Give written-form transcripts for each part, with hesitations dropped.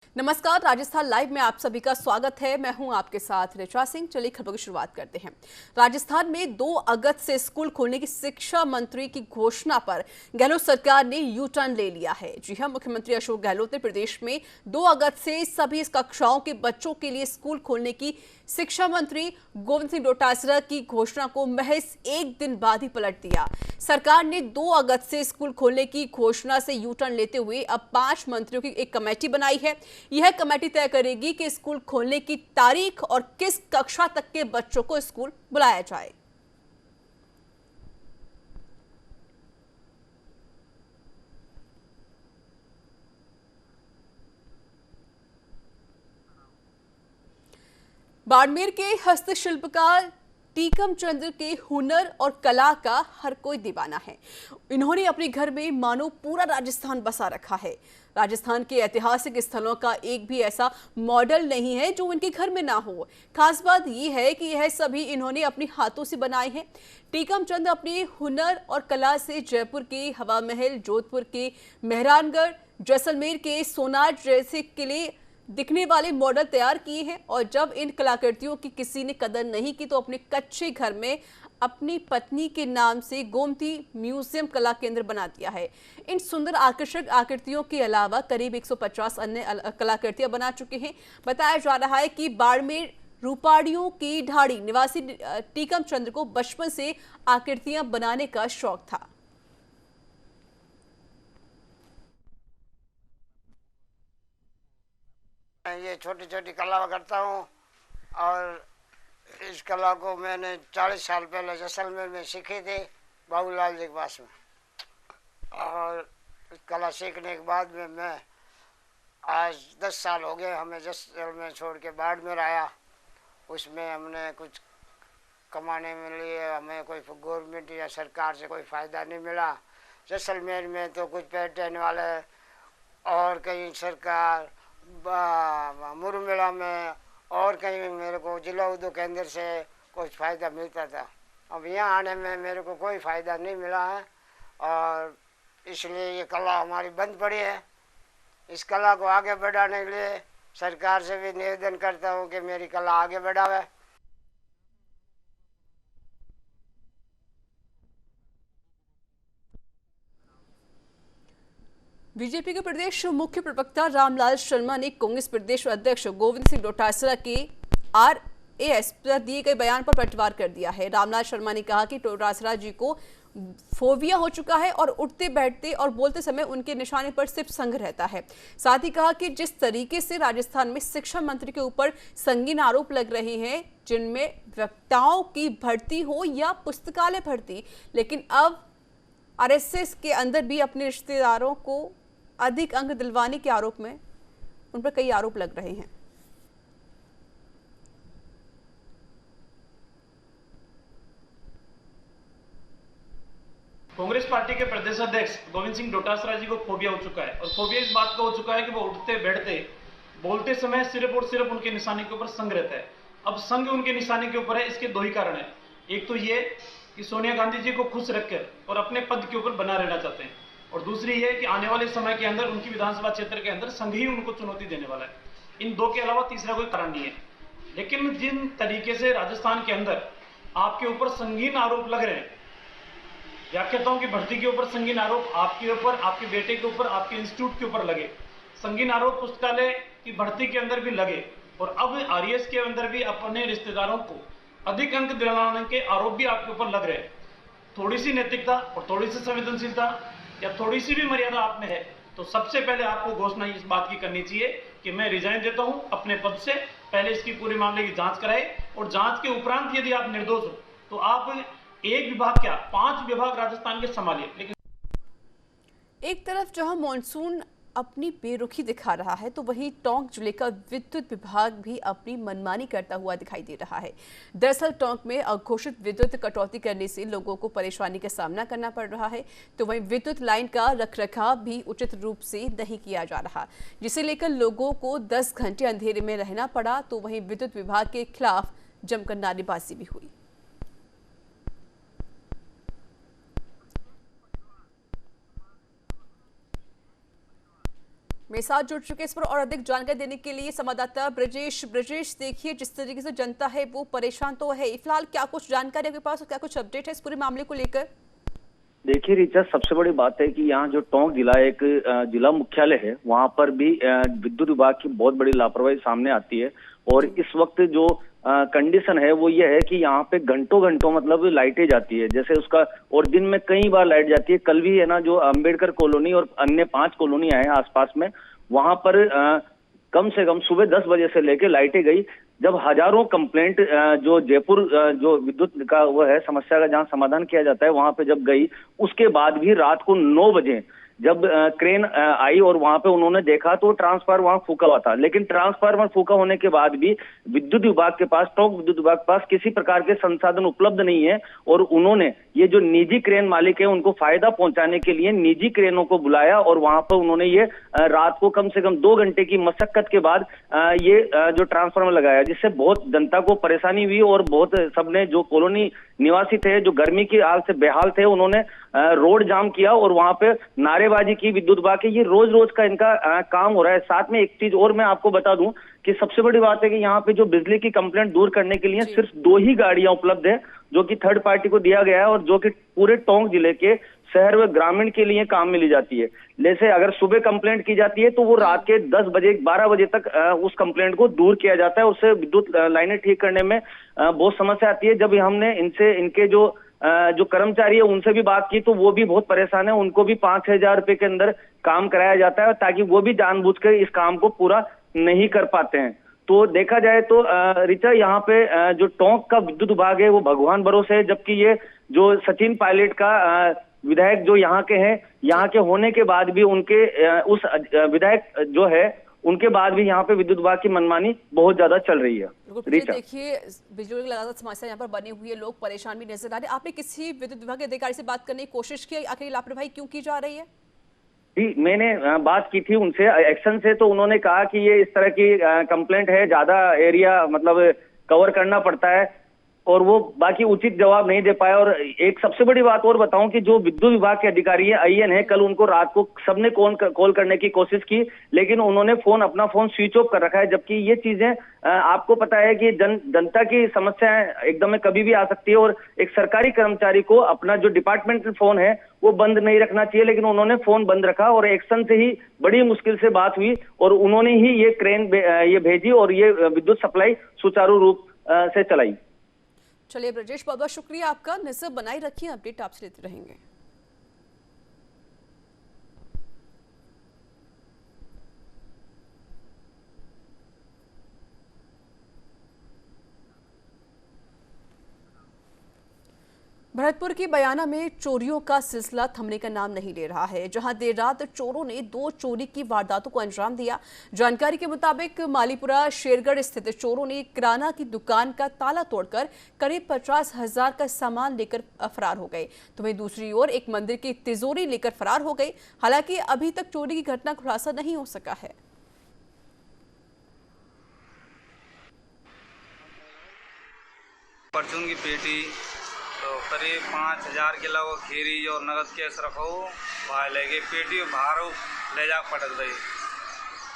नमस्कार, राजस्थान लाइव में आप सभी का स्वागत है। मैं हूं आपके साथ ऋचा सिंह। चलिए खबरों की शुरुआत करते हैं। राजस्थान में 2 अगस्त से स्कूल खोलने की शिक्षा मंत्री की घोषणा पर गहलोत सरकार ने यू टर्न ले लिया है। जी हां, मुख्यमंत्री अशोक गहलोत ने प्रदेश में 2 अगस्त से सभी कक्षाओं के बच्चों के लिए स्कूल खोलने की शिक्षा मंत्री गोविंद सिंह डोटासरा की घोषणा को महज एक दिन बाद ही पलट दिया। सरकार ने 2 अगस्त से स्कूल खोलने की घोषणा से यू टर्न लेते हुए अब 5 मंत्रियों की एक कमेटी बनाई है। यह कमेटी तय करेगी कि स्कूल खोलने की तारीख और किस कक्षा तक के बच्चों को स्कूल बुलाया जाए। बाड़मेर के हस्तशिल्पकार टीकम चंद्र के हुनर और कला का हर कोई दीवाना है। इन्होंने अपने घर में मानो पूरा राजस्थान बसा रखा है। राजस्थान के ऐतिहासिक स्थलों का एक भी ऐसा मॉडल नहीं है जो इनके घर में ना हो। खास बात यह है कि यह सभी इन्होंने अपने हाथों से बनाए हैं। टीकम चंद अपने हुनर और कला से जयपुर के हवा महल, जोधपुर के मेहरानगढ़, जैसलमेर के सोनार जैसे किले दिखने वाले मॉडल तैयार किए हैं। और जब इन कलाकृतियों की किसी ने कदर नहीं की तो अपने कच्चे घर में अपनी पत्नी के नाम से गोमती म्यूजियम कला केंद्र बना दिया है। इन सुंदर आकर्षक आकृतियों के अलावा करीब 150 अन्य कलाकृतियां बना चुके हैं। बताया जा रहा है कि बाड़मेर रूपाड़ियों की ढाड़ी निवासी टीकम चंद्र को बचपन से आकृतियां बनाने का शौक था। ये छोटी छोटी कला करता हूँ और इस कला को मैंने 40 साल पहले जैसलमेर में सीखी थी, बाबूलाल जी के पास में। और इस कला सीखने के बाद में मैं आज 10 साल हो गए हमें जैसलमेर छोड़ के बाड़मेर आया। उसमें हमने कुछ कमाने में लिए, हमें कोई गवर्नमेंट या सरकार से कोई फ़ायदा नहीं मिला। जैसलमेर में तो कुछ पैटर्न वाले और कहीं सरकार मुरमेला में और कहीं मेरे को जिला उद्योग केंद्र से कुछ फ़ायदा मिलता था। अब यहाँ आने में मेरे को कोई फ़ायदा नहीं मिला है और इसलिए ये कला हमारी बंद पड़ी है। इस कला को आगे बढ़ाने के लिए सरकार से भी निवेदन करता हूँ कि मेरी कला आगे बढ़ावे। बीजेपी के प्रदेश मुख्य प्रवक्ता रामलाल शर्मा ने कांग्रेस प्रदेश अध्यक्ष गोविंद सिंह डोटासरा के आरएएस पर दिए गए बयान पर पलटवार कर दिया है। रामलाल शर्मा ने कहा कि डोटासरा जी को फोबिया हो चुका है और उठते बैठते और बोलते समय उनके निशाने पर सिर्फ संघ रहता है। साथ ही कहा कि जिस तरीके से राजस्थान में शिक्षा मंत्री के ऊपर संगीन आरोप लग रहे हैं, जिनमें वक्ताओं की भर्ती हो या पुस्तकालय भर्ती, लेकिन अब आरएसएस के अंदर भी अपने रिश्तेदारों को अधिक अंक दिलवाने के आरोप में उन पर कई आरोप लग रहे हैं। कांग्रेस पार्टी के प्रदेश अध्यक्ष गोविंद सिंह डोटासरा जी को फोबिया हो चुका है और फोबिया इस बात का हो चुका है कि वो उठते बैठते बोलते समय सिर्फ और सिर्फ उनके निशाने के ऊपर संघ रहता है। अब संघ उनके निशाने के ऊपर है, इसके 2 ही कारण है। एक तो ये कि सोनिया गांधी जी को खुश रखकर और अपने पद के ऊपर बना रहना चाहते हैं, और दूसरी ये कि आने वाले समय के अंदर उनकी विधानसभा क्षेत्र के अंदर संघ ही उनको चुनौती देने वाला है। इन 2 के अलावा तीसरा कोई कारण नहीं है। लेकिन जिन तरीके से राजस्थान के अंदर आपके ऊपर संगीन आरोप लग रहे हैं, व्याख्याताओं की भर्ती के ऊपर संगीन आरोप आपके ऊपर, आपके बेटे के ऊपर, आपके इंस्टीट्यूट के ऊपर लगे, संगीन आरोप पुस्तकालय की भर्ती के अंदर भी लगे, और अब आरएएस के अंदर भी अपने रिश्तेदारों को अधिक अंक दिलाने के आरोप भी आपके ऊपर लग रहे हैं। थोड़ी सी नैतिकता और थोड़ी सी संवेदनशीलता या थोड़ी सी भी मर्यादा आप में है तो सबसे पहले आपको घोषणा इस बात की करनी चाहिए कि मैं रिजाइन देता हूं अपने पद से। पहले इसकी पूरे मामले की जांच कराए और जांच के उपरांत यदि आप निर्दोष हो तो आप एक विभाग क्या 5 विभाग राजस्थान के संभालिए। लेकिन एक तरफ जहां मॉनसून अपनी बेरुखी दिखा रहा है तो वहीं टोंक जिले का विद्युत विभाग भी अपनी मनमानी करता हुआ दिखाई दे रहा है। दरअसल टोंक में अघोषित विद्युत कटौती करने से लोगों को परेशानी का सामना करना पड़ रहा है, तो वहीं विद्युत लाइन का रखरखाव भी उचित रूप से नहीं किया जा रहा, जिसे लेकर लोगों को 10 घंटे अंधेरे में रहना पड़ा। तो वहीं विद्युत विभाग के खिलाफ जमकर नारेबाजी भी हुई। मेरे साथ जुड़ चुके इस पर और अधिक जानकारी देने के लिए संवाददाता ब्रजेश, देखिए जिस तरीके से जनता है वो परेशान तो है, फिलहाल क्या कुछ जानकारी आपके पास और क्या कुछ अपडेट है इस पूरे मामले को लेकर? देखिए रीचा, सबसे बड़ी बात है कि यहाँ जो टोंक जिला एक जिला मुख्यालय है, वहाँ पर भी विद्युत विभाग की बहुत बड़ी लापरवाही सामने आती है। और इस वक्त जो कंडीशन है वो ये है कि यहाँ पे घंटों घंटों मतलब लाइटें जाती है, जैसे उसका, और दिन में कई बार लाइट जाती है। कल भी है ना, जो अंबेडकर कॉलोनी और अन्य 5 कॉलोनियां हैं आसपास में, वहां पर कम से कम सुबह 10 बजे से लेके लाइटें गई। जब हजारों कंप्लेंट जो जयपुर जो विद्युत का वो है समस्या का जहां समाधान किया जाता है, वहां पे जब गई, उसके बाद भी रात को 9 बजे जब क्रेन आई और वहां पे उन्होंने देखा तो ट्रांसफार्मर वहां फूका हुआ था। लेकिन ट्रांसफार्मर फूका होने के बाद भी विद्युत विभाग के पास, टोंक विद्युत विभाग के पास किसी प्रकार के संसाधन उपलब्ध नहीं है। और उन्होंने ये जो निजी क्रेन मालिक है उनको फायदा पहुंचाने के लिए निजी क्रेनों को बुलाया और वहां पर उन्होंने ये रात को कम से कम 2 घंटे की मशक्कत के बाद ये जो ट्रांसफार्मर लगाया, जिससे बहुत जनता को परेशानी हुई। और बहुत सबने, जो कॉलोनी निवासी थे, जो गर्मी की आग से बेहाल थे, उन्होंने रोड जाम किया और वहां पे नारेबाजी की विद्युत विभाग के। ये रोज रोज का इनका काम हो रहा है। साथ में एक चीज और मैं आपको बता दूं कि सबसे बड़ी बात है कि यहाँ पे जो बिजली की कंप्लेंट दूर करने के लिए सिर्फ 2 ही गाड़ियां उपलब्ध है, जो कि थर्ड पार्टी को दिया गया है और जो कि पूरे टोंक जिले के शहर व ग्रामीण के लिए काम में ली जाती है। जैसे अगर सुबह कंप्लेंट की जाती है तो वो रात के 10 बजे 12 बजे तक उस कंप्लेंट को दूर किया जाता है। उससे विद्युत लाइनें ठीक करने में बहुत समस्या आती है। जब हमने इनके जो कर्मचारी है उनसे भी बात की तो वो भी बहुत परेशान है। उनको भी 5,000 रुपए के अंदर काम कराया जाता है, ताकि वो भी जानबूझकर इस काम को पूरा नहीं कर पाते हैं। तो देखा जाए तो ऋचा, यहाँ पे जो टोंक का विद्युत विभाग है वो भगवान भरोसे है, जबकि ये जो सचिन पायलट का विधायक जो यहाँ के हैं, यहाँ के होने के बाद भी उनके उस विधायक जो है उनके बाद भी यहाँ पे विद्युत विभाग की मनमानी बहुत ज्यादा चल रही है। देखिए, बिजली की लगातार समस्या यहाँ पर बनी हुई है, लोग परेशान भी नजर आ रहे हैं। आपने किसी विद्युत विभाग के अधिकारी से बात करने की कोशिश की, आखिर लापरवाही क्यों की जा रही है? जी, मैंने बात की थी उनसे एक्शन से, तो उन्होंने कहा कि ये इस तरह की कंप्लेंट है, ज्यादा एरिया मतलब कवर करना पड़ता है, और वो बाकी उचित जवाब नहीं दे पाया। और एक सबसे बड़ी बात और बताऊं कि जो विद्युत विभाग के अधिकारी है, IN है, कल उनको रात को सबने कॉल करने की कोशिश की, लेकिन उन्होंने अपना फोन स्विच ऑफ कर रखा है। जबकि ये चीजें आपको पता है कि जनता की समस्याएं एकदम में कभी भी आ सकती है, और एक सरकारी कर्मचारी को अपना जो डिपार्टमेंटल फोन है वो बंद नहीं रखना चाहिए। लेकिन उन्होंने फोन बंद रखा और एक्शन से ही बड़ी मुश्किल से बात हुई और उन्होंने ही ये क्रेन ये भेजी और ये विद्युत सप्लाई सुचारू रूप से चलाई। चलिए ब्रजेश, बहुत बहुत शुक्रिया आपका, नजर बनाए रखिए, अपडेट आपसे लेते रहेंगे। भरतपुर की बयाना में चोरियों का सिलसिला थमने का नाम नहीं ले रहा है, जहां देर रात चोरों ने 2 चोरी की वारदातों को अंजाम दिया। जानकारी के मुताबिक मालीपुरा शेरगढ़ स्थित चोरों ने किराना की दुकान का ताला तोड़कर करीब 50,000 का सामान लेकर फरार हो गए। तो वहीं दूसरी ओर एक मंदिर की तिजोरी लेकर फरार हो गए। हालांकि अभी तक चोरी की घटना का खुलासा नहीं हो सका है। परचून की पेटी तो करीब 5,000 के लगभग खीरी और नगद कैश रखो बाहर ले गए। पेटी बाहर ले जा पटक गई।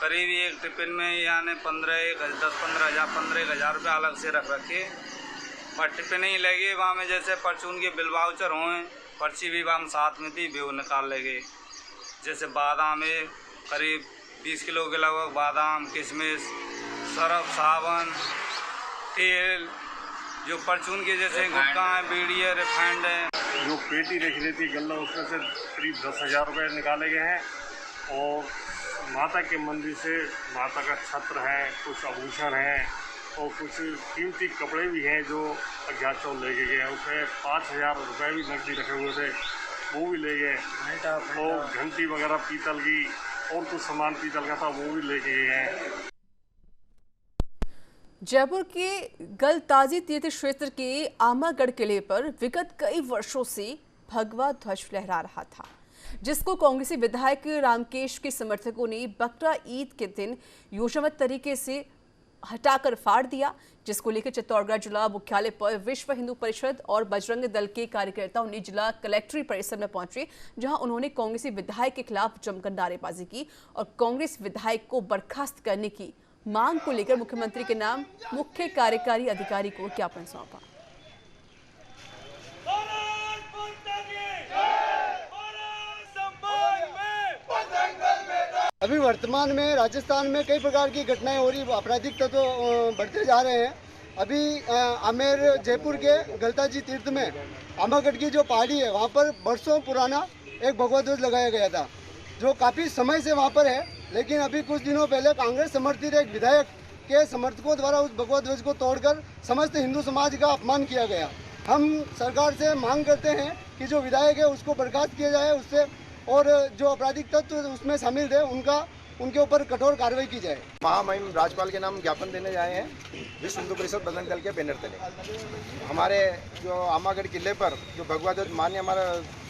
करीब एक टिफिन में यानी 15,000 रुपये अलग से रख रखे, पर टिफिन ही ले गए। वहाँ में जैसे परचून के बिल वाउचर हुए, पर्ची भी वहाँ साथ में थी, भी निकाल ले गए। जैसे बादाम है, करीब 20 किलो के लगभग बादाम, किशमिश, सरफ, साबुन, तेल, जो परचून के जैसे गुटखा है, बीड़ी है, रिफाइंड है। जो पेटी रखी रहती गल्ला, उसमें से करीब 10,000 रुपये निकाले गए हैं। और माता के मंदिर से माता का छत्र है, कुछ आभूषण हैं और कुछ कीमती कपड़े भी हैं जो अज्ञात चोर ले गए हैं। उसमें 5,000 रुपये भी नकदी रखे हुए थे, वो भी ले गए। और घंटी वगैरह पीतल की और कुछ सामान पीतल का था, वो भी ले गए हैं। जयपुर के गलताजी तीर्थ क्षेत्र के आमागढ़ किले पर विगत कई वर्षों से भगवा ध्वज लहरा रहा था, जिसको कांग्रेसी विधायक रामकेश के समर्थकों ने बकरा ईद के दिन योजनाबद्ध तरीके से हटाकर फाड़ दिया, जिसको लेकर चित्तौड़गढ़ जिला मुख्यालय पर विश्व हिंदू परिषद और बजरंग दल के कार्यकर्ताओं ने जिला कलेक्ट्री परिसर में पहुंचे, जहां उन्होंने कांग्रेसी विधायक के खिलाफ जमकर नारेबाजी की और कांग्रेस विधायक को बर्खास्त करने की मांग को लेकर मुख्यमंत्री के नाम मुख्य कार्यकारी अधिकारी को ज्ञापन सौंपा। अभी वर्तमान में राजस्थान में कई प्रकार की घटनाएं हो रही, आपराधिक तत्व बढ़ते जा रहे हैं। अभी आमेर जयपुर के गलताजी तीर्थ में आमागढ़ की जो पहाड़ी है, वहाँ पर बरसों पुराना एक भगवा ध्वज लगाया गया था, जो काफ़ी समय से वहाँ पर है। लेकिन अभी कुछ दिनों पहले कांग्रेस समर्थित एक विधायक के समर्थकों द्वारा उस भगवा ध्वज को तोड़कर समस्त हिंदू समाज का अपमान किया गया। हम सरकार से मांग करते हैं कि जो विधायक है उसको बर्खास्त किया जाए उससे, और जो आपराधिक तत्व उसमें शामिल थे उनके ऊपर कठोर कार्रवाई की जाए। महामहिम राज्यपाल के नाम ज्ञापन देने जाए हैं विश्व हिंदू परिषद बजरंग दल के बैनर तले। हमारे जो आमागढ़ किले पर जो भगवा ध्वज मान्य हमारा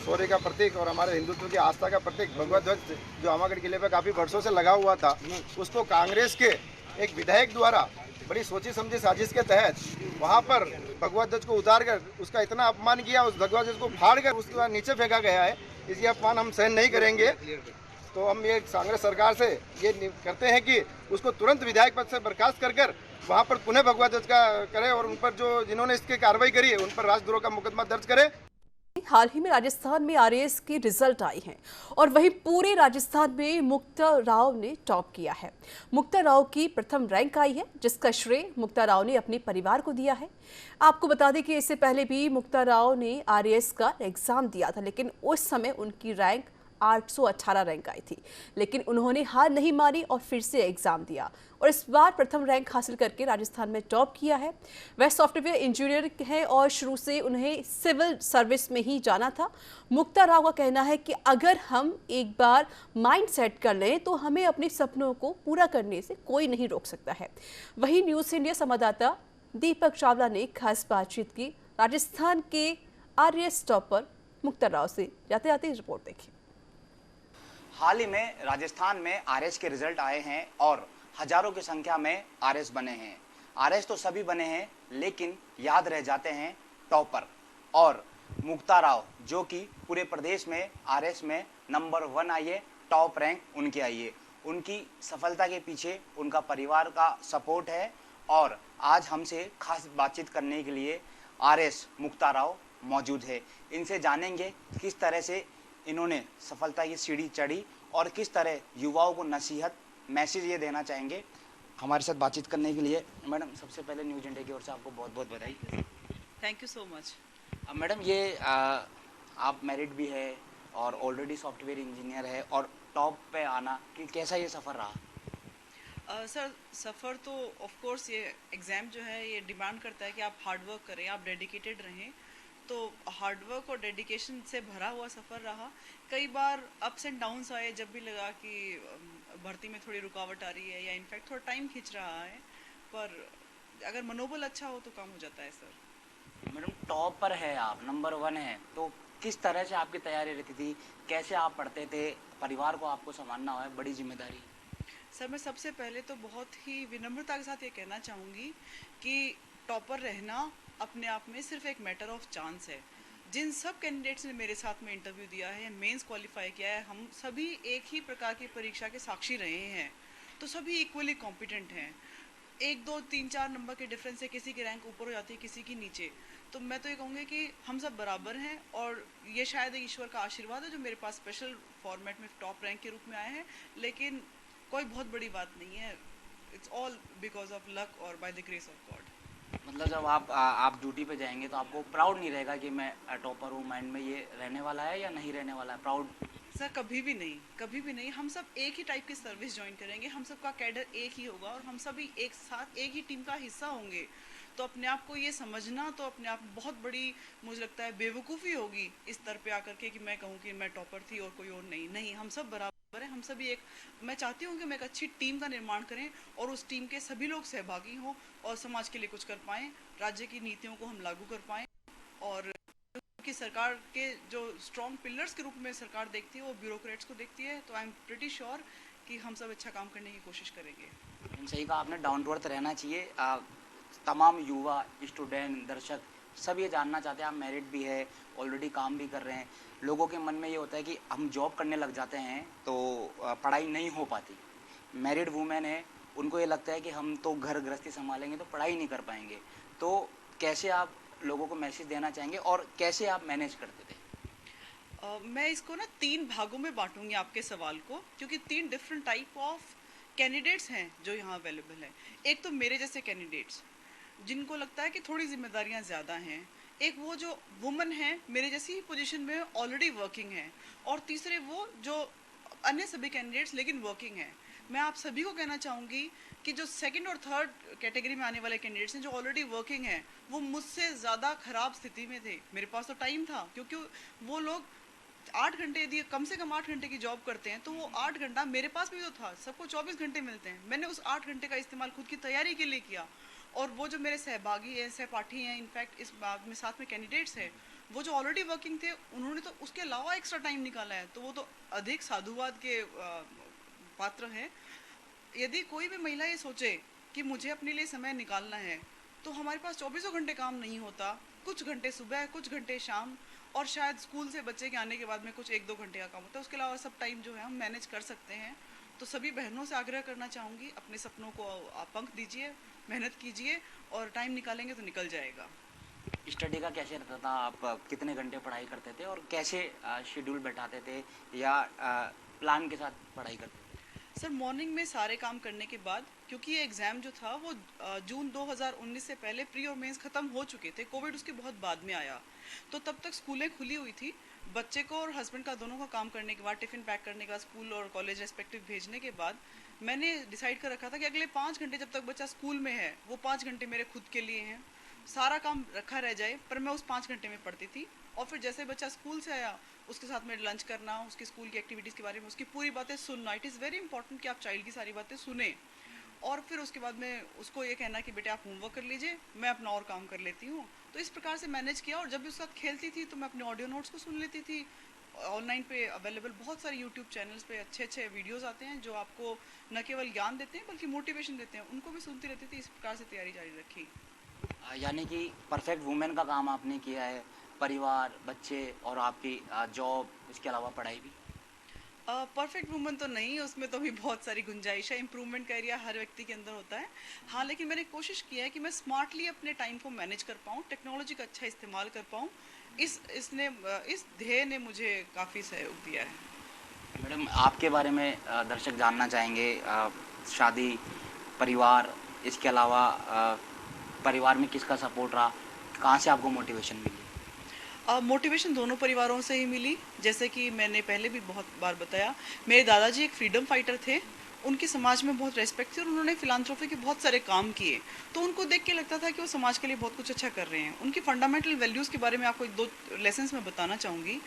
शौर्य का प्रतीक और हमारे हिंदुत्व की आस्था का प्रतीक भगवा ध्वज जो आमागढ़ किले पर काफ़ी वर्षों से लगा हुआ था, उसको कांग्रेस के एक विधायक द्वारा बड़ी सोची समझी साजिश के तहत वहाँ पर भगवा ध्वज को उतार कर उसका इतना अपमान किया, उस भगवा ध्वज को फाड़ कर उसके बाद नीचे फेंका गया है। इसी अपमान हम सहन नहीं करेंगे। तो हम ये कांग्रेस सरकार से ये करते हैं कि उसको तुरंत विधायक पद से बर्खास्त कर वहाँ पर पुनः भगवा ध्वज का करे और उन पर जो जिन्होंने इसकी कार्रवाई करी है उन पर राजद्रोह का मुकदमा दर्ज करे। हाल ही में राजस्थान में आरएएस की रिजल्ट आई है और वहीं पूरे राजस्थान में मुक्ता राव ने टॉप किया है। मुक्ता राव की प्रथम रैंक आई है, जिसका श्रेय मुक्ता राव ने अपने परिवार को दिया है। आपको बता दें कि इससे पहले भी मुक्ता राव ने आरएएस का एग्जाम दिया था, लेकिन उस समय उनकी रैंक 818 रैंक आई थी, लेकिन उन्होंने हार नहीं मानी और फिर से एग्जाम दिया और इस बार प्रथम रैंक हासिल करके राजस्थान में टॉप किया है। वह सॉफ्टवेयर इंजीनियर हैं और शुरू से उन्हें सिविल सर्विस में ही जाना था। मुक्ता राव का कहना है कि अगर हम एक बार माइंड सेट कर लें तो हमें अपने सपनों को पूरा करने से कोई नहीं रोक सकता है। वहीं न्यूज़ इंडिया संवाददाता दीपक चावला ने खास बातचीत की राजस्थान के आरएएस टॉपर मुक्ता राव से। जाते जाते रिपोर्ट देखिए। हाल ही में राजस्थान में आरएएस के रिजल्ट आए हैं और हजारों की संख्या में आरएएस बने हैं। आरएएस तो सभी बने हैं, लेकिन याद रह जाते हैं टॉपर। और मुक्ता राव जो कि पूरे प्रदेश में आरएएस में नंबर 1 आई है, टॉप रैंक उनकी आई है। उनकी सफलता के पीछे उनका परिवार का सपोर्ट है और आज हमसे खास बातचीत करने के लिए आरएएस मुक्ता राव मौजूद है। इनसे जानेंगे किस तरह से इन्होंने सफलता की सीढ़ी चढ़ी और किस तरह युवाओं को नसीहत मैसेज ये देना चाहेंगे। हमारे साथ बातचीत करने के लिए मैडम सबसे पहले न्यूज़ इंडिया की ओर से आपको बहुत बहुत बधाई। Thank you so much. Madam ये आप मैरिड भी है और ऑलरेडी सॉफ्टवेयर इंजीनियर है और टॉप पे आना कि कैसा ये सफ़र रहा? सर सफ़र तो ऑफ कोर्स ये एग्ज़ाम जो है ये डिमांड करता है कि आप हार्ड वर्क करें, आप डेडिकेटेड रहें। तो हार्डवर्क और डेडिकेशन से भरा हुआ सफ़र रहा। कई बार अप्स एंड डाउन्स आए, जब भी लगा कि भर्ती में थोड़ी रुकावट आ रही है या इनफैक्ट थोड़ा टाइम खिंच रहा है, पर अगर मनोबल अच्छा हो तो काम हो जाता है सर। मैडम टॉप पर है आप, नंबर 1 है, तो किस तरह से आपकी तैयारी रहती थी? कैसे आप पढ़ते थे? परिवार को आपको संभालना हुआ है, बड़ी जिम्मेदारी। सर मैं सबसे पहले तो बहुत ही विनम्रता के साथ ये कहना चाहूँगी कि टॉपर रहना अपने आप में सिर्फ एक मैटर ऑफ चांस है। जिन सब कैंडिडेट्स ने मेरे साथ में इंटरव्यू दिया है, मेंस क्वालिफाई किया है, हम सभी एक ही प्रकार की परीक्षा के साक्षी रहे हैं, तो सभी इक्वली कॉम्पिटेंट हैं। 1, 2, 3, 4 नंबर के डिफरेंस से किसी की रैंक ऊपर हो जाती है, किसी की नीचे। तो मैं तो ये कहूँगी कि हम सब बराबर हैं और ये शायद ईश्वर का आशीर्वाद है जो मेरे पास स्पेशल फॉर्मेट में टॉप रैंक के रूप में आए हैं। लेकिन कोई बहुत बड़ी बात नहीं है, it's all because of luck और by the grace of God. मतलब जब आप ड्यूटी पे जाएंगे तो आपको प्राउड नहीं रहेगा कि मैं टॉपर हूँ, माइंड में ये रहने वाला है या नहीं रहने वाला है? प्राउड सर कभी भी नहीं, कभी भी नहीं। हम सब एक ही टाइप की सर्विस ज्वाइन करेंगे, हम सबका कैडर एक ही होगा और हम सभी एक साथ एक ही टीम का हिस्सा होंगे। तो अपने आप को ये समझना तो अपने आप में बहुत बड़ी, मुझे लगता है, बेवकूफ़ी होगी इस स्तर पे आकर के कि मैं कहूँ कि मैं टॉपर थी और कोई और नहीं। हम सब बराबर हैं, हम सभी एक। मैं चाहती हूँ कि मैं एक अच्छी टीम का निर्माण करें और उस टीम के सभी लोग सहभागी हों और समाज के लिए कुछ कर पाएँ, राज्य की नीतियों को हम लागू कर पाएँ। और कि सरकार के जो स्ट्रॉन्ग पिलर्स के रूप में सरकार देखती है वो ब्यूरोक्रेट्स को देखती है। तो आई एम प्रिटी श्योर कि हम सब अच्छा काम करने की कोशिश करेंगे। सही कहा आपने, डाउन टू अर्थ रहना चाहिए। तमाम युवा, स्टूडेंट, दर्शक सब ये जानना चाहते हैं, आप मैरिड भी है, ऑलरेडी काम भी कर रहे हैं, लोगों के मन में ये होता है कि हम जॉब करने लग जाते हैं तो पढ़ाई नहीं हो पाती। मैरिड वुमेन है, उनको ये लगता है कि हम तो घर गृहस्थी संभालेंगे तो पढ़ाई नहीं कर पाएंगे। तो कैसे आप लोगों को मैसेज देना चाहेंगे और कैसे आप मैनेज करते थे? मैं इसको ना 3 भागों में बांटूंगी आपके सवाल को, क्योंकि 3 डिफरेंट टाइप ऑफ कैंडिडेट्स हैं जो यहाँ अवेलेबल हैं। एक तो मेरे जैसे कैंडिडेट्स जिनको लगता है कि थोड़ी जिम्मेदारियाँ ज़्यादा हैं, एक वो जो वुमन है मेरे जैसी ही पोजीशन में ऑलरेडी वर्किंग है, और तीसरे वो जो अन्य सभी कैंडिडेट्स लेकिन वर्किंग है। मैं आप सभी को कहना चाहूँगी कि जो सेकंड और थर्ड कैटेगरी में आने वाले कैंडिडेट्स हैं जो ऑलरेडी वर्किंग हैं, वो मुझसे ज़्यादा ख़राब स्थिति में थे। मेरे पास तो टाइम था, क्योंकि वो लोग 8 घंटे, यदि कम से कम 8 घंटे की जॉब करते हैं तो वो 8 घंटा मेरे पास भी तो था। सबको 24 घंटे मिलते हैं। मैंने उस 8 घंटे का इस्तेमाल खुद की तैयारी के लिए किया, और वो जो मेरे सहभागी हैं, सहपाठी हैं, इनफैक्ट इस बात में साथ में कैंडिडेट्स हैं, वो जो ऑलरेडी वर्किंग थे, उन्होंने तो उसके अलावा एक्स्ट्रा टाइम निकाला है, तो वो तो अधिक साधुवाद के पात्र हैं। यदि कोई भी महिला ये सोचे कि मुझे अपने लिए समय निकालना है, तो हमारे पास 24 घंटे काम नहीं होता। कुछ घंटे सुबह, कुछ घंटे शाम, और शायद स्कूल से बच्चे के आने के बाद में कुछ 1-2 घंटे का काम होता है। उसके अलावा सब टाइम जो है हम मैनेज कर सकते हैं। तो सभी बहनों से आग्रह करना चाहूँगी, अपने सपनों को आप पंख दीजिए, मेहनत कीजिए, और टाइम निकालेंगे तो निकल जाएगा। स्टडी का कैसे रहता था? आप कितने घंटे पढ़ाई करते थे और कैसे शेड्यूल बैठाते थे या प्लान के साथ पढ़ाई करते थे? सर, मॉर्निंग में सारे काम करने के बाद, क्योंकि ये एग्ज़ाम जो था वो जून 2019 से पहले प्री और मेंस ख़त्म हो चुके थे। कोविड उसके बहुत बाद में आया, तो तब तक स्कूलें खुली हुई थी। बच्चे को और हस्बैंड का दोनों का काम करने के बाद, टिफ़िन पैक करने के बाद, स्कूल और कॉलेज रेस्पेक्टिव भेजने के बाद, मैंने डिसाइड कर रखा था कि अगले 5 घंटे जब तक बच्चा स्कूल में है, वो 5 घंटे मेरे खुद के लिए हैं। सारा काम रखा रह जाए, पर मैं उस 5 घंटे में पढ़ती थी। और फिर जैसे बच्चा स्कूल से आया, उसके साथ में लंच करना, उसकी स्कूल की एक्टिविटीज़ के बारे में उसकी पूरी बातें सुनना। इट इज़ वेरी इंपॉर्टेंट कि आप चाइल्ड की सारी बातें सुने, और फिर उसके बाद में उसको ये कहना कि बेटे आप होमवर्क कर लीजिए, मैं अपना और काम कर लेती हूँ। तो इस प्रकार से मैनेज किया। और जब भी उसके साथ खेलती थी तो मैं अपने ऑडियो नोट्स को सुन लेती थी। ऑनलाइन पे अवेलेबल बहुत सारे यूट्यूब चैनल्स पे अच्छे वीडियोस आते हैं जो आपको न केवल ज्ञान देते हैं बल्कि मोटिवेशन देते हैं, उनको भी सुनती रहती थी। इस प्रकार से तैयारी जारी रखी। यानी कि परफेक्ट वुमेन का काम आपने किया है, परिवार, बच्चे और आपकी जॉब, इसके अलावा पढ़ाई भी। परफेक्ट वुमन तो नहीं, उसमें तो भी बहुत सारी गुंजाइश है। इम्प्रूवमेंट का एरिया हर व्यक्ति के अंदर होता है। हाँ, लेकिन मैंने कोशिश किया है कि मैं स्मार्टली अपने टाइम को मैनेज कर पाऊँ, टेक्नोलॉजी का अच्छा इस्तेमाल कर पाऊँ। इस ध्येय ने मुझे काफ़ी सहयोग दिया है। मैडम, आपके बारे में दर्शक जानना चाहेंगे। शादी, परिवार, इसके अलावा परिवार में किसका सपोर्ट रहा, कहाँ से आपको मोटिवेशन मिली? मोटिवेशन दोनों परिवारों से ही मिली। जैसे कि मैंने पहले भी बहुत बार बताया, मेरे दादाजी एक फ्रीडम फाइटर थे, उनकी समाज में बहुत रेस्पेक्ट थी और उन्होंने फिलांथ्रोपी के बहुत सारे काम किए। तो उनको देख के लगता था कि वो समाज के लिए बहुत कुछ अच्छा कर रहे हैं। उनकी फंडामेंटल वैल्यूज़ के बारे में आपको 1-2 लेसन्स में बताना चाहूँगी।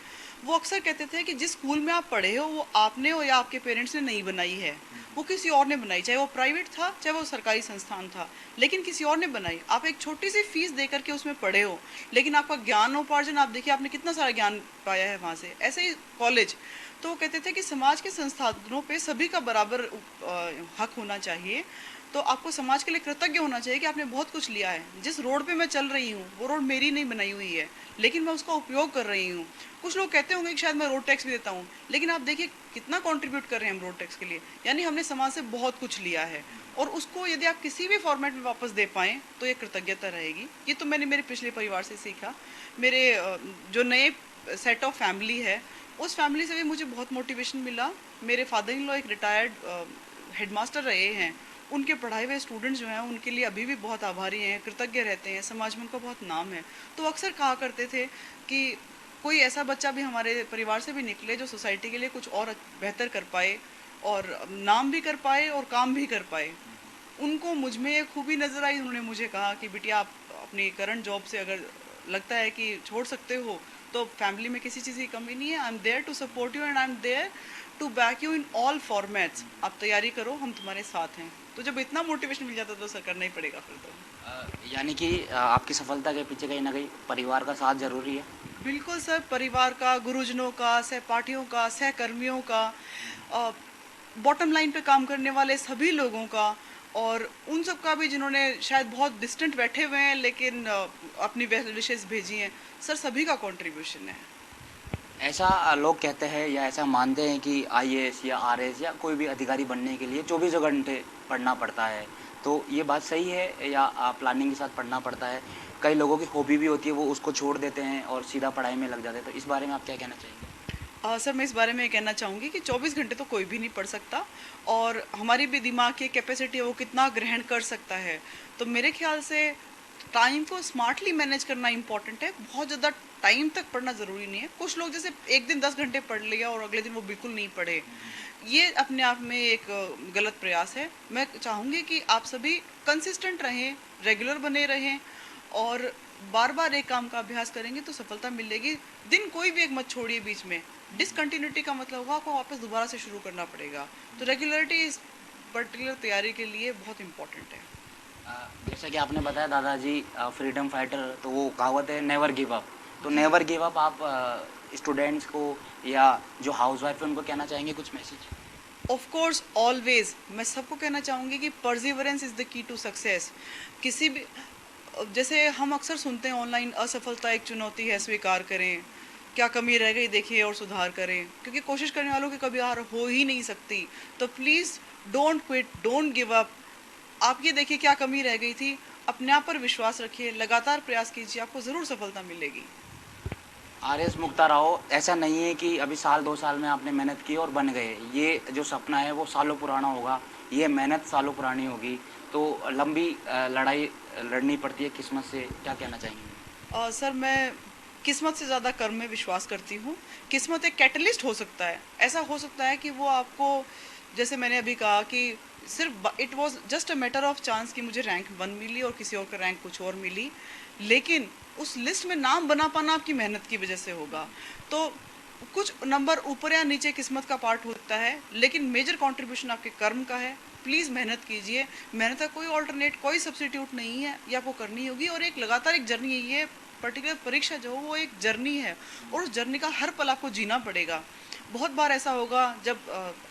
वो अक्सर कहते थे कि जिस स्कूल में आप पढ़े हो वो आपने हो या आपके पेरेंट्स ने नहीं बनाई है, वो किसी और ने बनाई, चाहे वो प्राइवेट था चाहे वो सरकारी संस्थान था, लेकिन किसी और ने बनाई। आप एक छोटी सी फीस दे करके उसमें पढ़े हो, लेकिन आपका ज्ञानोपार्जन आप देखिए आपने कितना सारा ज्ञान पाया है वहाँ से। ऐसे ही कॉलेज, तो वो कहते थे कि समाज के संस्थानों पे सभी का बराबर हक होना चाहिए। तो आपको समाज के लिए कृतज्ञ होना चाहिए कि आपने बहुत कुछ लिया है। जिस रोड पे मैं चल रही हूँ वो रोड मेरी नहीं बनाई हुई है, लेकिन मैं उसका उपयोग कर रही हूँ। कुछ लोग कहते होंगे कि शायद मैं रोड टैक्स भी देता हूँ, लेकिन आप देखिए कितना कंट्रीब्यूट कर रहे हैं हम रोड टैक्स के लिए। यानी हमने समाज से बहुत कुछ लिया है, और उसको यदि आप किसी भी फॉर्मेट में वापस दे पाएँ तो ये कृतज्ञता रहेगी। ये तो मैंने मेरे पिछले परिवार से सीखा। मेरे जो नए सेट ऑफ फैमिली है, उस फैमिली से भी मुझे बहुत मोटिवेशन मिला। मेरे फादर इन लॉ एक रिटायर्ड हेडमास्टर रहे हैं। उनके पढ़ाए हुए स्टूडेंट्स जो हैं उनके लिए अभी भी बहुत आभारी हैं, कृतज्ञ रहते हैं, समाज में उनका बहुत नाम है। तो अक्सर कहा करते थे कि कोई ऐसा बच्चा भी हमारे परिवार से भी निकले जो सोसाइटी के लिए कुछ और बेहतर कर पाए और नाम भी कर पाए और काम भी कर पाए। उनको मुझ में ये खूबी नज़र आई। उन्होंने मुझे कहा कि बिटिया आप अपनी करंट जॉब से अगर लगता है कि छोड़ सकते हो तो फैमिली में किसी चीज़ की कमी नहीं है। I am there to support you and I am there to back you in all formats. आप तैयारी करो, हम तुम्हारे साथ हैं। तो जब इतना मोटिवेशन मिल जाता तो सर करना ही पड़ेगा फिर तो। यानी कि आपकी सफलता के पीछे कहीं ना कहीं परिवार का साथ जरूरी है। बिल्कुल सर, परिवार का, गुरुजनों का, सहपाठियों का, सहकर्मियों का, बॉटम लाइन पे काम करने वाले सभी लोगों का, और उन सब का भी जिन्होंने शायद बहुत डिस्टेंट बैठे हुए हैं लेकिन अपनी वेल विशेस भेजी हैं, सर सभी का कंट्रीब्यूशन है। ऐसा लोग कहते हैं या ऐसा मानते हैं कि आईएएस या आरएएस या कोई भी अधिकारी बनने के लिए 24 घंटे पढ़ना पड़ता है, तो ये बात सही है या प्लानिंग के साथ पढ़ना पड़ता है? कई लोगों की हॉबी भी होती है, वो उसको छोड़ देते हैं और सीधा पढ़ाई में लग जाते हैं, तो इस बारे में आप क्या कहना चाहेंगे? सर मैं इस बारे में ये कहना चाहूँगी कि 24 घंटे तो कोई भी नहीं पढ़ सकता और हमारी भी दिमाग की कैपेसिटी है वो कितना ग्रहण कर सकता है। तो मेरे ख्याल से टाइम को स्मार्टली मैनेज करना इम्पॉर्टेंट है। बहुत ज़्यादा टाइम तक पढ़ना ज़रूरी नहीं है। कुछ लोग जैसे एक दिन 10 घंटे पढ़ लिया और अगले दिन वो बिल्कुल नहीं पढ़े, ये अपने आप में एक गलत प्रयास है। मैं चाहूँगी कि आप सभी कंसिस्टेंट रहें, रेगुलर बने रहें और बार बार एक काम का अभ्यास करेंगे तो सफलता मिलेगी। दिन कोई भी एक मत छोड़िए बीच में। डिसकंटिन्यूटी का मतलब होगा आपको वापस दोबारा से शुरू करना पड़ेगा। तो रेगुलरिटी इस पर्टिकुलर तैयारी के लिए बहुत इम्पोर्टेंट है। जैसा कि आपने बताया दादाजी फ्रीडम फाइटर, तो वो कहावत है नेवर गिव अप, तो नेवर गिव अप आप स्टूडेंट्स को या जो हाउसवाइफ है उनको कहना चाहेंगे कुछ मैसेज? ऑफ कोर्स ऑलवेज मैं सबको कहना चाहूँगी कि perseverance is the key to success. किसी भी जैसे हम अक्सर सुनते हैं ऑनलाइन, असफलता एक चुनौती है, स्वीकार करें, क्या कमी रह गई देखिए और सुधार करें, क्योंकि कोशिश करने वालों की कभी हार हो ही नहीं सकती। तो please don't quit, don't give up. आप ये देखिए क्या कमी रह गई थी, अपने आप पर विश्वास रखिए, लगातार प्रयास कीजिए, आपको ज़रूर सफलता मिलेगी। आरएस मुक्ता राव, ऐसा नहीं है कि अभी साल 2 साल में आपने मेहनत की और बन गए। ये जो सपना है वो सालों पुराना होगा, ये मेहनत सालों पुरानी होगी, तो लंबी लड़ाई लड़नी पड़ती है किस्मत से। क्या कहना चाहेंगे? सर मैं किस्मत से ज़्यादा कर्म में विश्वास करती हूँ। किस्मत एक कैटलिस्ट हो सकता है। ऐसा हो सकता है कि वो आपको, जैसे मैंने अभी कहा कि सिर्फ it was just a matter of chance कि मुझे रैंक 1 मिली और किसी और का रैंक कुछ और मिली, लेकिन उस लिस्ट में नाम बना पाना आपकी मेहनत की वजह से होगा। तो कुछ नंबर ऊपर या नीचे किस्मत का पार्ट होता है, लेकिन मेजर कंट्रीब्यूशन आपके कर्म का है। प्लीज़ मेहनत कीजिए, मेहनत का कोई ऑल्टरनेट, कोई सब्स्टिट्यूट नहीं है, ये आपको करनी होगी। और एक लगातार एक जर्नी है, ये पर्टिकुलर परीक्षा जो हो वो एक जर्नी है और उस जर्नी का हर पल आपको जीना पड़ेगा। बहुत बार ऐसा होगा जब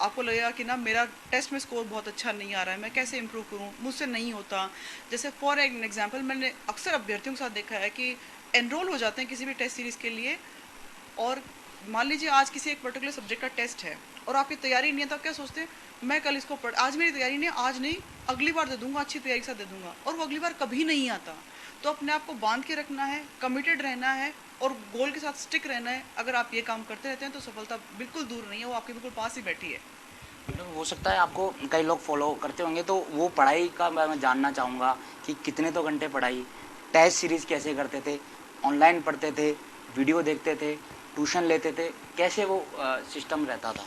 आपको लगेगा कि ना मेरा टेस्ट में स्कोर बहुत अच्छा नहीं आ रहा है, मैं कैसे इम्प्रूव करूं, मुझसे नहीं होता। जैसे फॉर एग्जांपल मैंने अक्सर अभ्यर्थियों के साथ देखा है कि एनरोल हो जाते हैं किसी भी टेस्ट सीरीज़ के लिए, और मान लीजिए आज किसी एक पर्टिकुलर सब्जेक्ट का टेस्ट है और आपकी तैयारी नहीं है, तो आप क्या सोचते हैं, मैं कल इसको आज मेरी तैयारी नहीं है, आज नहीं अगली बार दे दूंगा, अच्छी तैयारी के साथ दे दूंगा, और वो अगली बार कभी नहीं आता। तो अपने आप को बांध के रखना है, कमिटेड रहना है और गोल के साथ स्टिक रहना है। अगर आप ये काम करते रहते हैं तो सफलता बिल्कुल दूर नहीं है, वो आपके बिल्कुल पास ही बैठी है। हो सकता है आपको कई लोग फॉलो करते होंगे, तो वो पढ़ाई का मैं जानना चाहूँगा कि कितने तो घंटे पढ़ाई, टेस्ट सीरीज़ कैसे करते थे, ऑनलाइन पढ़ते थे, वीडियो देखते थे, ट्यूशन लेते थे, कैसे वो सिस्टम रहता था?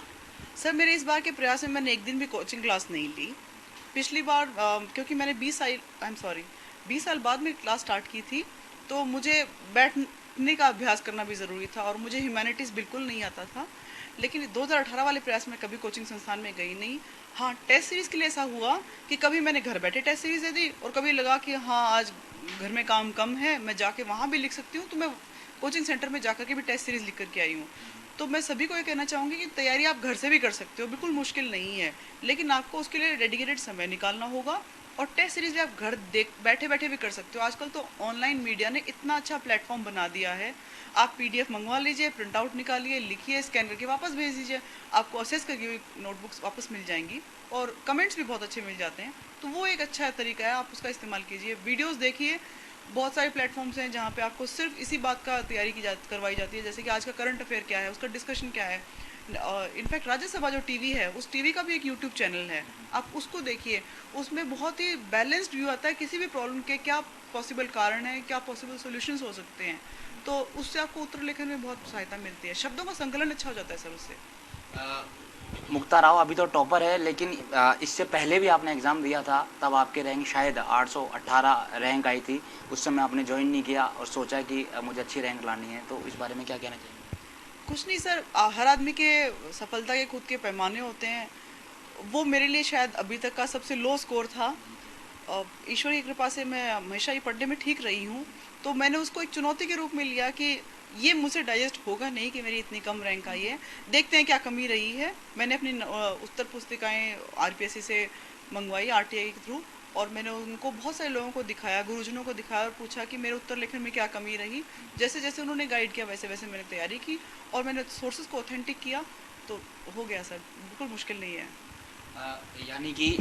सर मेरे इस बार के प्रयास में मैंने एक दिन भी कोचिंग क्लास नहीं ली। पिछली बार क्योंकि मैंने 20 साल बाद में क्लास स्टार्ट की थी, तो मुझे बैठने का अभ्यास करना भी ज़रूरी था और मुझे ह्यूमैनिटीज़ बिल्कुल नहीं आता था। लेकिन 2018 वाले प्रयास में कभी कोचिंग संस्थान में गई नहीं। हाँ, टेस्ट सीरीज़ के लिए ऐसा हुआ कि कभी मैंने घर बैठे टेस्ट सीरीज़ दे दी और कभी लगा कि हाँ आज घर में काम कम है, मैं जाके वहाँ भी लिख सकती हूँ, तो मैं कोचिंग सेंटर में जाकर के भी टेस्ट सीरीज़ लिख करके आई हूँ। तो मैं सभी को ये कहना चाहूँगी कि तैयारी आप घर से भी कर सकते हो, बिल्कुल मुश्किल नहीं है, लेकिन आपको उसके लिए डेडिकेटेड समय निकालना होगा। और टेस्ट सीरीज़ भी आप घर बैठे बैठे भी कर सकते हो। आजकल तो ऑनलाइन मीडिया ने इतना अच्छा प्लेटफॉर्म बना दिया है, आप PDF मंगवा लीजिए, प्रिंट आउट निकालिए, लिखिए, स्कैन करके वापस भेज दीजिए, आपको असेस करके हुई नोटबुक्स वापस मिल जाएंगी और कमेंट्स भी बहुत अच्छे मिल जाते हैं। तो वो एक अच्छा तरीका है, आप उसका इस्तेमाल कीजिए। वीडियोज़ देखिए, बहुत सारे प्लेटफॉर्म्स हैं जहाँ पे आपको सिर्फ इसी बात का तैयारी करवाई जाती है, जैसे कि आज का करंट अफेयर क्या है, उसका डिस्कशन क्या है। इनफैक्ट राज्यसभा जो टीवी है, उस टीवी का भी एक यूट्यूब चैनल है, आप उसको देखिए, उसमें बहुत ही बैलेंस्ड व्यू आता है किसी भी प्रॉब्लम के, क्या पॉसिबल कारण है, क्या पॉसिबल सॉल्यूशंस हो सकते हैं। तो उससे आपको उत्तर लेखन में बहुत सहायता मिलती है, शब्दों का संकलन अच्छा हो जाता है सर उससे। मुक्ता राव अभी तो टॉपर है, लेकिन इससे पहले भी आपने एग्ज़ाम दिया था, तब आपके रैंक शायद 818 रैंक आई थी। उस समय आपने ज्वाइन नहीं किया और सोचा कि मुझे अच्छी रैंक लानी है, तो इस बारे में क्या कहना चाहिए? कुछ नहीं सर, हर आदमी के सफलता के खुद के पैमाने होते हैं। वो मेरे लिए शायद अभी तक का सबसे लो स्कोर था। ईश्वर की कृपा से मैं हमेशा ही पढ़ने में ठीक रही हूँ, तो मैंने उसको एक चुनौती के रूप में लिया कि ये मुझसे डाइजेस्ट होगा नहीं कि मेरी इतनी कम रैंक आई है, देखते हैं क्या कमी रही है। मैंने अपनी उत्तर पुस्तिकाएँ RPSC से मंगवाई आरटीआई के थ्रू, और मैंने उनको बहुत सारे लोगों को दिखाया, गुरुजनों को दिखाया और पूछा कि मेरे उत्तर लेखन में क्या कमी रही। जैसे जैसे उन्होंने गाइड किया वैसे वैसे मैंने तैयारी की और मैंने सोर्सेज को ऑथेंटिक किया, तो हो गया सर, बिल्कुल मुश्किल नहीं है। यानी कि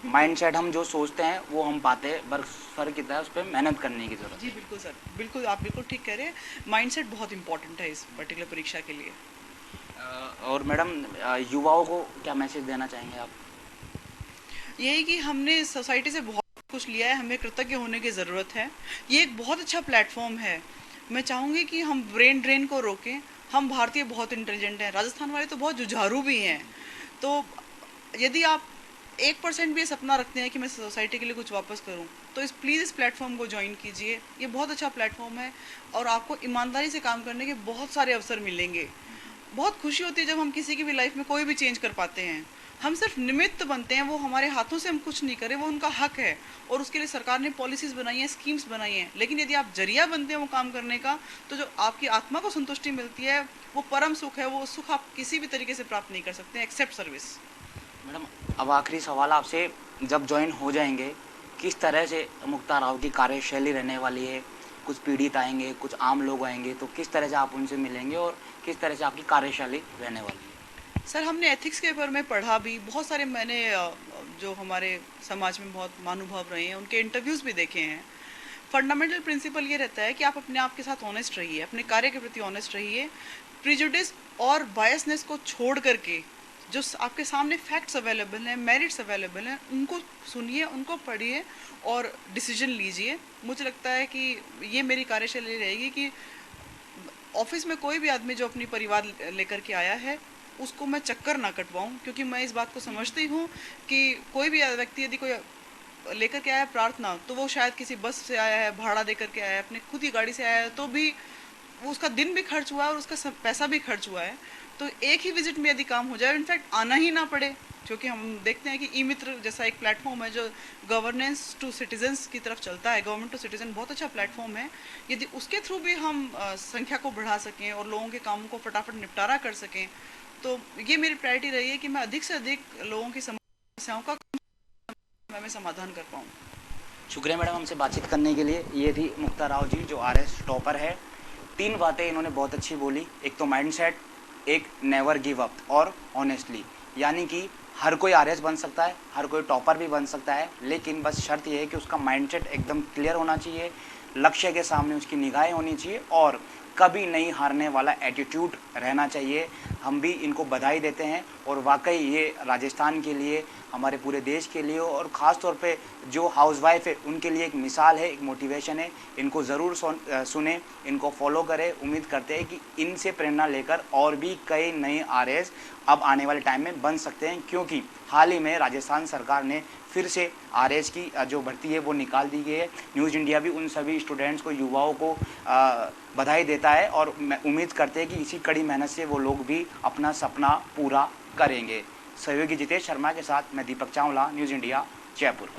माइंडसेट हम जो सोचते हैं वो हम पाते हैं, बस फर्क इतना है उस पर मेहनत करने की जरूरत है। जी बिल्कुल सर, बिल्कुल आप बिल्कुल ठीक कह रहे हैं, माइंडसेट बहुत इंपॉर्टेंट है इस पर्टिकुलर परीक्षा के लिए। और मैडम युवाओं को क्या मैसेज देना चाहेंगे आप? यही कि हमने सोसाइटी से बहुत कुछ लिया है, हमें कृतज्ञ होने की ज़रूरत है। ये एक बहुत अच्छा प्लेटफॉर्म है। मैं चाहूँगी कि हम ब्रेन ड्रेन को रोकें। हम भारतीय बहुत इंटेलिजेंट हैं, राजस्थान वाले तो बहुत जुझारू भी हैं। तो यदि आप 1% भी ये सपना रखते हैं कि मैं सोसाइटी के लिए कुछ वापस करूं, तो प्लीज़ इस प्लेटफॉर्म को ज्वाइन कीजिए। ये बहुत अच्छा प्लेटफॉर्म है और आपको ईमानदारी से काम करने के बहुत सारे अवसर मिलेंगे। बहुत खुशी होती है जब हम किसी की भी लाइफ में कोई भी चेंज कर पाते हैं। हम सिर्फ निमित्त बनते हैं, वो हमारे हाथों से हम कुछ नहीं करें, वो उनका हक है और उसके लिए सरकार ने पॉलिसीज़ बनाई हैं, स्कीम्स बनाई हैं। लेकिन यदि आप जरिया बनते हैं वो काम करने का, तो जो आपकी आत्मा को संतुष्टि मिलती है वो परम सुख है। वो सुख आप किसी भी तरीके से प्राप्त नहीं कर सकते हैं एक्सेप्ट सर्विस। मैडम अब आखिरी सवाल आपसे, जब ज्वाइन हो जाएंगे किस तरह से मुक्ता राव की कार्यशैली रहने वाली है? कुछ पीड़ित आएंगे, कुछ आम लोग आएंगे, तो किस तरह से आप उनसे मिलेंगे और किस तरह से आपकी कार्यशैली रहने वाली है? सर हमने एथिक्स के ऊपर में पढ़ा भी, बहुत सारे मैंने जो हमारे समाज में बहुत महानुभाव रहे हैं उनके इंटरव्यूज़ भी देखे हैं। फंडामेंटल प्रिंसिपल ये रहता है कि आप अपने आप के साथ ऑनेस्ट रहिए, अपने कार्य के प्रति ऑनेस्ट रहिए, प्रिजुडिस और बायसनेस को छोड़ करके जो आपके सामने फैक्ट्स अवेलेबल हैं, मेरिट्स अवेलेबल हैं, उनको सुनिए, उनको पढ़िए और डिसीजन लीजिए। मुझे लगता है कि ये मेरी कार्यशैली रहेगी कि ऑफिस में कोई भी आदमी जो अपनी परिवार लेकर के आया है उसको मैं चक्कर ना कटवाऊं, क्योंकि मैं इस बात को समझती हूँ कि कोई भी व्यक्ति यदि कोई लेकर के आया है प्रार्थना, तो वो शायद किसी बस से आया है, भाड़ा दे करके आया है, अपने खुद ही गाड़ी से आया है, तो भी वो उसका दिन भी खर्च हुआ है और उसका पैसा भी खर्च हुआ है। तो एक ही विजिट में यदि काम हो जाए, इनफैक्ट आना ही ना पड़े, क्योंकि हम देखते हैं कि ई मित्र जैसा एक प्लेटफॉर्म है जो गवर्नेंस टू सिटीजन्स की तरफ चलता है, गवर्नमेंट टू सिटीजन, बहुत अच्छा प्लेटफॉर्म है। यदि उसके थ्रू भी हम संख्या को बढ़ा सकें और लोगों के कामों को फटाफट निपटारा कर सकें, तो ये मेरी प्रायोरिटी रही है कि मैं अधिक से अधिक लोगों की समस्याओं का मैं समाधान कर पाऊँ। शुक्रिया मैडम हमसे बातचीत करने के लिए। ये थी मुक्ता राव जी जो आरएस टॉपर है। 3 बातें इन्होंने बहुत अच्छी बोली, एक तो माइंडसेट, एक नेवर गिव अप और ऑनेस्टली, यानी कि हर कोई आरएस बन सकता है, हर कोई टॉपर भी बन सकता है, लेकिन बस शर्त यह है कि उसका माइंडसेट एकदम क्लियर होना चाहिए, लक्ष्य के सामने उसकी निगाहें होनी चाहिए और कभी नहीं हारने वाला एटीट्यूड रहना चाहिए। हम भी इनको बधाई देते हैं और वाकई ये राजस्थान के लिए, हमारे पूरे देश के लिए और ख़ास तौर पे जो हाउसवाइफ है उनके लिए एक मिसाल है, एक मोटिवेशन है। इनको ज़रूर सुने, इनको फॉलो करें। उम्मीद करते हैं कि इनसे प्रेरणा लेकर और भी कई नए आरएस अब आने वाले टाइम में बन सकते हैं, क्योंकि हाल ही में राजस्थान सरकार ने फिर से आरएस की जो भर्ती है वो निकाल दी गई है। न्यूज़ इंडिया भी उन सभी स्टूडेंट्स को, युवाओं को बधाई देता है और उम्मीद करते हैं कि इसी कड़ी मेहनत से वो लोग भी अपना सपना पूरा करेंगे। सहयोगी जितेश शर्मा के साथ मैं दीपक चावला, न्यूज़ इंडिया, जयपुर।